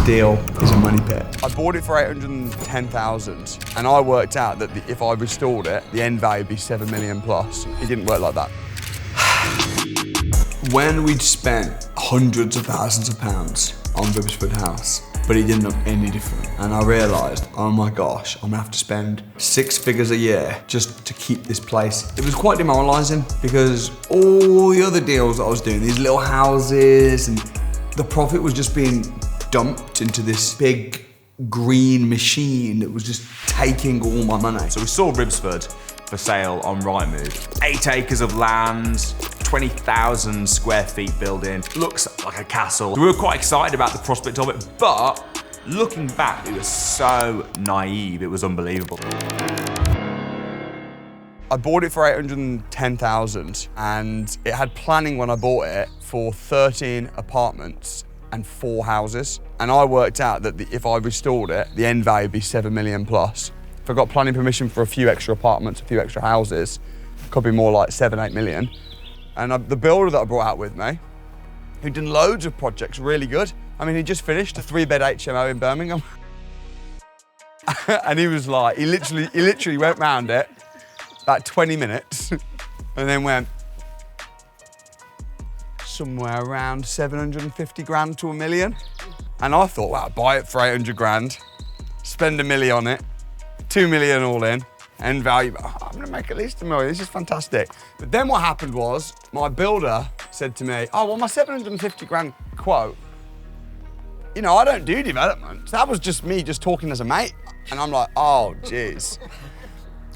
deal is a money pit. I bought it for 810,000 and I worked out that if I restored it, the end value would be 7 million plus. It didn't work like that. When we'd spent hundreds of thousands of pounds on Riversford House, but it didn't look any different. And I realised, oh my gosh, I'm gonna have to spend 6 figures a year just to keep this place. It was quite demoralising because all the other deals that I was doing, these little houses, and the profit was just being dumped into this big green machine that was just taking all my money. So we saw Riversford for sale on Rightmove. 8 acres of land, 20,000 square feet building, looks like a castle. We were quite excited about the prospect of it, but looking back, it was so naive, it was unbelievable. I bought it for 810,000 and it had planning when I bought it for 13 apartments and 4 houses. And I worked out that if I restored it, the end value would be 7 million plus. If I got planning permission for a few extra apartments, a few extra houses, could be more like 7, 8 million. And the builder that I brought out with me, who'd done loads of projects, really good. I mean, he just finished a 3-bed HMO in Birmingham. And he was like, he literally went round it about 20 minutes and then went somewhere around 750 grand to 1 million. And I thought, wow, buy it for 800 grand, spend 1 million on it, 2 million all in, end value. Oh, I'm gonna make at least 1 million, this is fantastic. But then what happened was, my builder said to me, oh, well, my 750 grand quote, you know, I don't do development. That was just me just talking as a mate. And I'm like, oh, geez.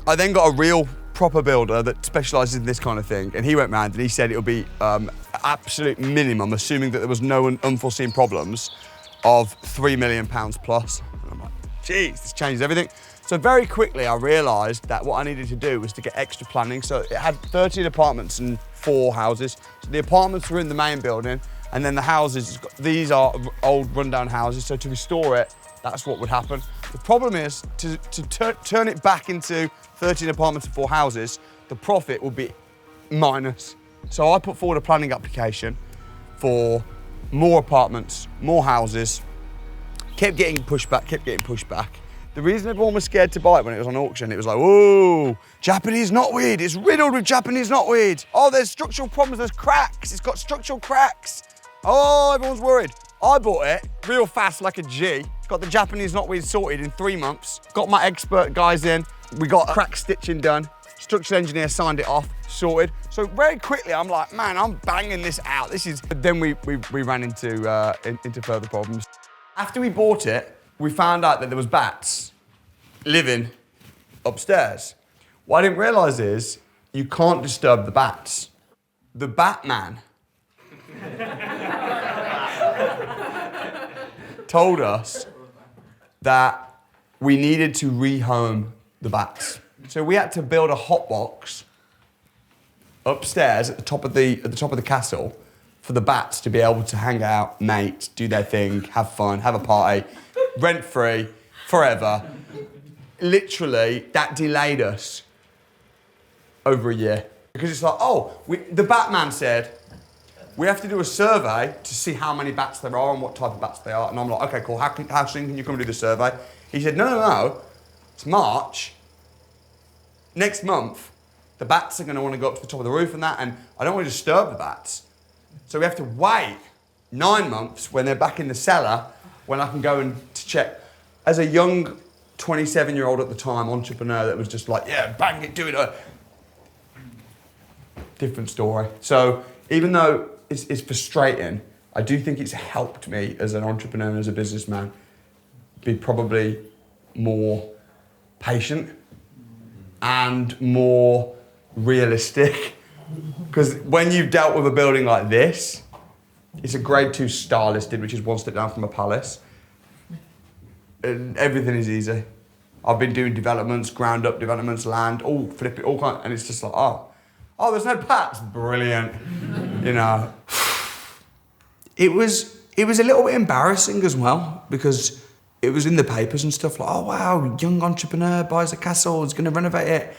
I then got a real proper builder that specialises in this kind of thing, and he went round and he said it'll be absolute minimum, assuming that there was no unforeseen problems, of £3 million plus. And I'm like, geez, this changes everything. So very quickly I realised that what I needed to do was to get extra planning. So it had 13 apartments and 4 houses. So the apartments were in the main building, and then the houses, these are old rundown houses, so to restore it, that's what would happen. The problem is, to turn it back into 13 apartments and 4 houses, the profit will be minus. So I put forward a planning application for more apartments, more houses, kept getting pushed back. The reason everyone was scared to buy it when it was on auction, it was like, whoa, Japanese knotweed, it's riddled with Japanese knotweed. Oh, there's structural problems, there's cracks, it's got structural cracks. Oh, everyone's worried. I bought it real fast like a G, got the Japanese knotweed sorted in 3 months, got my expert guys in, we got crack stitching done, structural engineer signed it off, sorted. So very quickly, I'm like, man, I'm banging this out. This is, but then we ran into further problems. After we bought it, we found out that there was bats living upstairs. What I didn't realise is, you can't disturb the bats. The Batman told us that we needed to rehome the bats. So we had to build a hotbox upstairs at the top of the castle for the bats to be able to hang out, mate, do their thing, have fun, have a party, rent-free, forever. Literally, that delayed us over a year. Because it's like, the Batman said, we have to do a survey to see how many bats there are and what type of bats they are. And I'm like, okay, cool, how soon can you come and do the survey? He said, no, it's March. Next month, the bats are gonna wanna go up to the top of the roof and that, and I don't wanna disturb the bats. So we have to wait 9 months when they're back in the cellar, when I can go and check. As a young 27-year-old at the time, entrepreneur that was just like, yeah, bang it, do it. Different story. So even though it's frustrating, I do think it's helped me as an entrepreneur and as a businessman be probably more patient and more realistic. Because when you've dealt with a building like this, it's a grade 2 star listed, which is 1 step down from a palace. And everything is easy. I've been doing developments, ground up developments, land, all flip it, all kind, and it's just like, oh, there's no pats, brilliant, you know. It was a little bit embarrassing as well, because it was in the papers and stuff like, oh wow, young entrepreneur buys a castle, is gonna renovate it.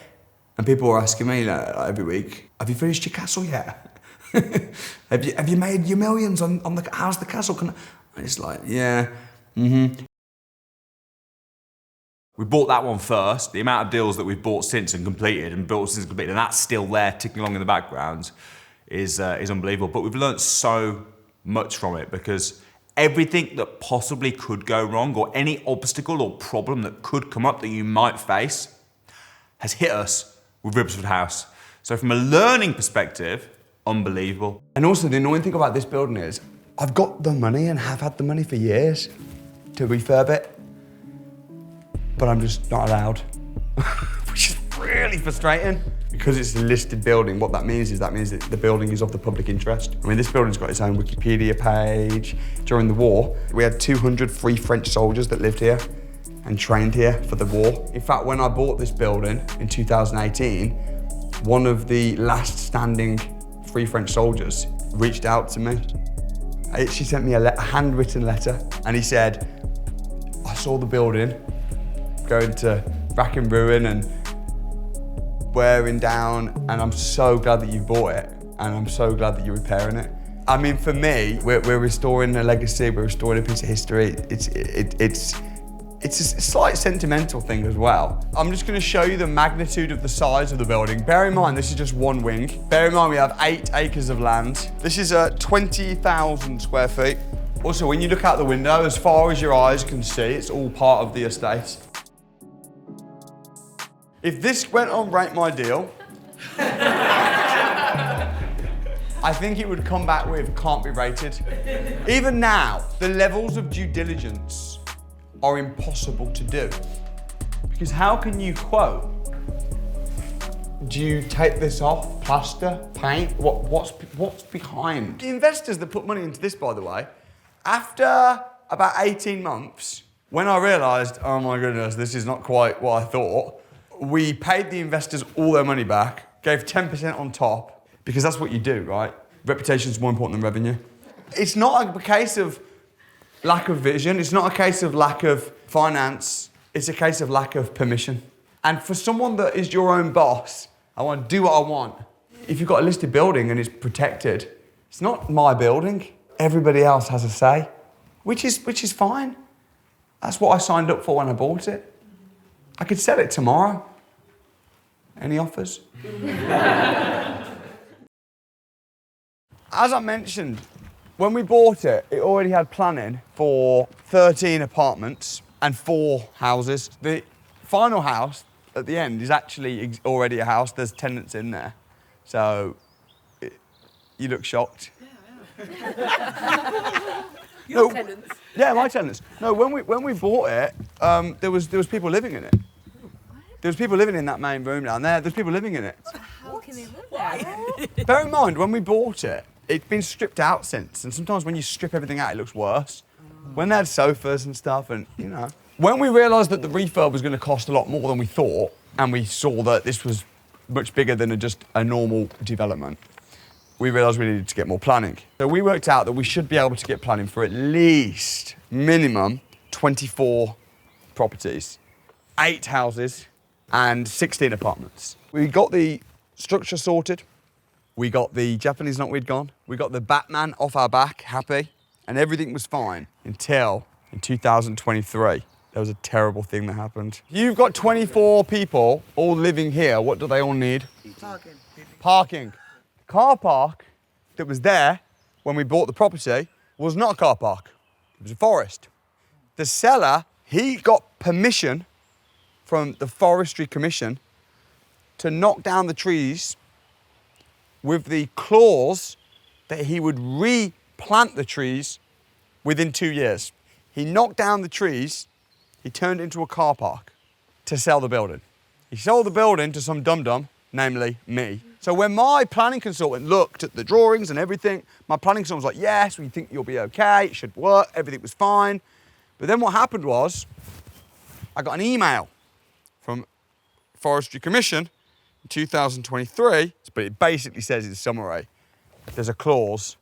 And people were asking me like, every week, have you finished your castle yet? have you made your millions on the, how's the castle? And it's like, yeah. We bought that one first. The amount of deals that we've bought since and completed and built since completed, and that's still there ticking along in the background, is unbelievable. But we've learned so much from it because everything that possibly could go wrong or any obstacle or problem that could come up that you might face has hit us with Riversford House. So from a learning perspective, unbelievable. And also the annoying thing about this building is I've got the money and have had the money for years to refurb it, but I'm just not allowed, which is really frustrating. Because it's a listed building, what that means is that the building is of the public interest. I mean, this building's got its own Wikipedia page. During the war, we had 200 Free French soldiers that lived here and trained here for the war. In fact, when I bought this building in 2018, one of the last standing Free French soldiers reached out to me. She sent me a handwritten letter, and he said, I saw the building going to rack and ruin and wearing down, and I'm so glad that you bought it, and I'm so glad that you're repairing it. I mean, for me, we're restoring a legacy, we're restoring a piece of history. It's a slight sentimental thing as well. I'm just gonna show you the magnitude of the size of the building. Bear in mind, this is just one wing. Bear in mind, we have 8 acres of land. This is 20,000 square feet. Also, when you look out the window, as far as your eyes can see, it's all part of the estate. If this went on Rate My Deal, I think it would come back with can't be rated. Even now, the levels of due diligence are impossible to do. Because how can you quote? Do you take this off? Plaster? Paint? What's behind? The investors that put money into this, by the way, after about 18 months, when I realised, oh my goodness, this is not quite what I thought, we paid the investors all their money back, gave 10% on top, because that's what you do, right? Reputation is more important than revenue. It's not a case of lack of vision, it's not a case of lack of finance, it's a case of lack of permission. And for someone that is your own boss, I want to do what I want. If you've got a listed building and it's protected, it's not my building. Everybody else has a say, which is fine. That's what I signed up for when I bought it. I could sell it tomorrow. Any offers? As I mentioned, when we bought it, it already had planning for 13 apartments and 4 houses. The final house at the end is actually already a house. There's tenants in there. So, you look shocked. Your tenants? Yeah, my tenants. No, when we bought it, there was people living in it. There was people living in that main room down there. There's people living in it. How can they live there? Bear in mind, when we bought it, it's been stripped out since, and sometimes when you strip everything out, it looks worse. When they had sofas and stuff, and you know. When we realised that the refurb was going to cost a lot more than we thought, and we saw that this was much bigger than just a normal development, we realised we needed to get more planning. So we worked out that we should be able to get planning for at least, minimum, 24 properties, 8 houses, and 16 apartments. We got the structure sorted. We got the Japanese knot we'd gone. We got the Batman off our back, happy, and everything was fine until in 2023, there was a terrible thing that happened. You've got 24 people all living here. What do they all need? Parking. Parking. Car park that was there when we bought the property was not a car park. It was a forest. The seller, he got permission from the Forestry Commission to knock down the trees with the clause that he would replant the trees within 2 years. He knocked down the trees, he turned it into a car park to sell the building. He sold the building to some dum-dum, namely me. So when my planning consultant looked at the drawings and everything, my planning consultant was like, yes, we think you'll be okay, it should work, everything was fine. But then what happened was, I got an email from Forestry Commission in 2023, but it basically says in summary, there's a clause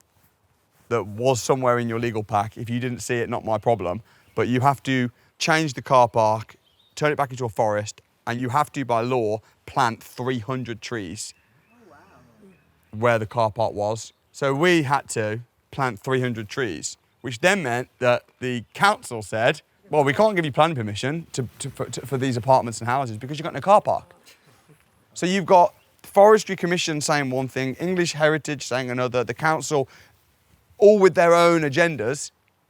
that was somewhere in your legal pack. If you didn't see it, not my problem, but you have to change the car park, turn it back into a forest, and you have to, by law, plant 300 trees where the car park was. So we had to plant 300 trees which then meant that the council said, well, we can't give you planning permission for these apartments and houses because you've got no car park. So you've got Forestry Commission saying one thing, English Heritage saying another, the council all with their own agendas,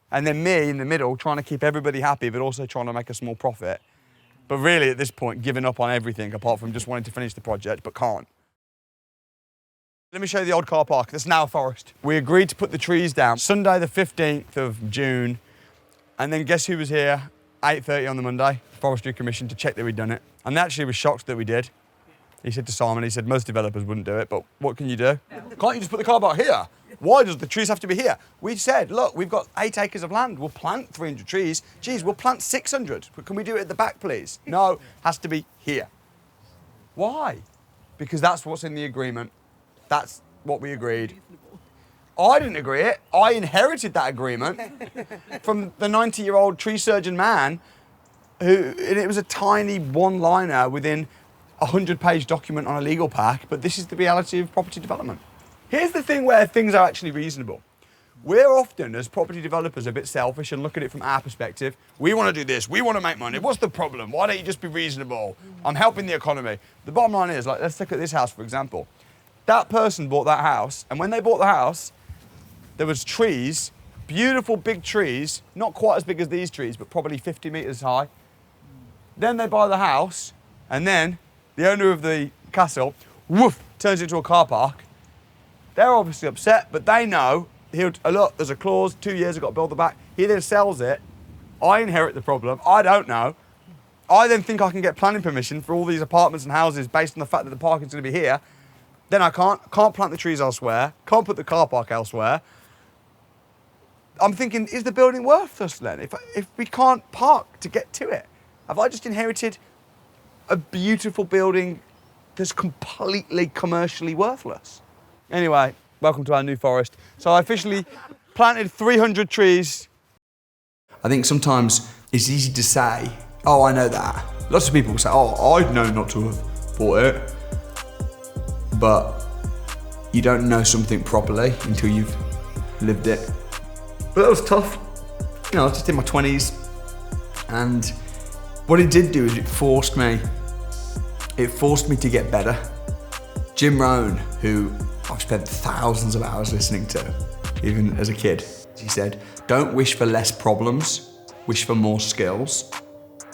and then me in the middle trying to keep everybody happy but also trying to make a small profit. But really at this point giving up on everything apart from just wanting to finish the project but can't. Let me show you the old car park that's now a forest. We agreed to put the trees down Sunday the 15th of June, and then guess who was here 8:30 on the Monday? Forestry Commission to check that we'd done it. And they actually was shocked that we did. He said to Simon, he said, most developers wouldn't do it, but what can you do? Can't you just put the car park here? Why does the trees have to be here? We said, look, we've got 8 acres of land. We'll plant 300 trees. Geez, we'll plant 600. But can we do it at the back, please? No, has to be here. Why? Because that's what's in the agreement. That's what we agreed. I didn't agree it. I inherited that agreement from the 90-year-old tree surgeon man and it was a tiny one-liner within a 100-page document on a legal pack, but this is the reality of property development. Here's the thing where things are actually reasonable. We're often, as property developers, a bit selfish and look at it from our perspective. We want to do this, we want to make money. What's the problem? Why don't you just be reasonable? I'm helping the economy. The bottom line is, like, let's look at this house, for example. That person bought that house, and when they bought the house, there was trees, beautiful big trees, not quite as big as these trees, but probably 50 meters high. Then they buy the house, and then the owner of the castle, woof, turns it into a car park. They're obviously upset, but they know, look, there's a clause, 2 years, I've got to build the back. He then sells it. I inherit the problem. I don't know. I then think I can get planning permission for all these apartments and houses based on the fact that the parking's going to be here. Then I can't plant the trees elsewhere, can't put the car park elsewhere. I'm thinking, is the building worth us then? If we can't park to get to it? Have I just inherited a beautiful building that's completely commercially worthless? Anyway, welcome to our new forest. So I officially planted 300 trees. I think sometimes it's easy to say, oh, I know that. Lots of people will say, oh, I'd know not to have bought it. But you don't know something properly until you've lived it. But that was tough. You know, I was just in my 20s. And what it did do is it forced me to get better. Jim Rohn, who I've spent thousands of hours listening to, even as a kid, he said, don't wish for less problems, wish for more skills,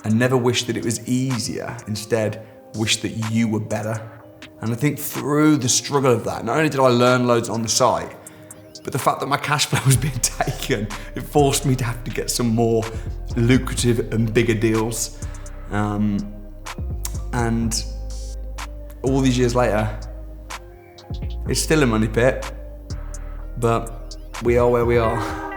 and never wish that it was easier. Instead, wish that you were better. And I think through the struggle of that, not only did I learn loads on the site, but the fact that my cash flow was being taken, it forced me to have to get some more lucrative and bigger deals. And all these years later, it's still a money pit, but we are where we are.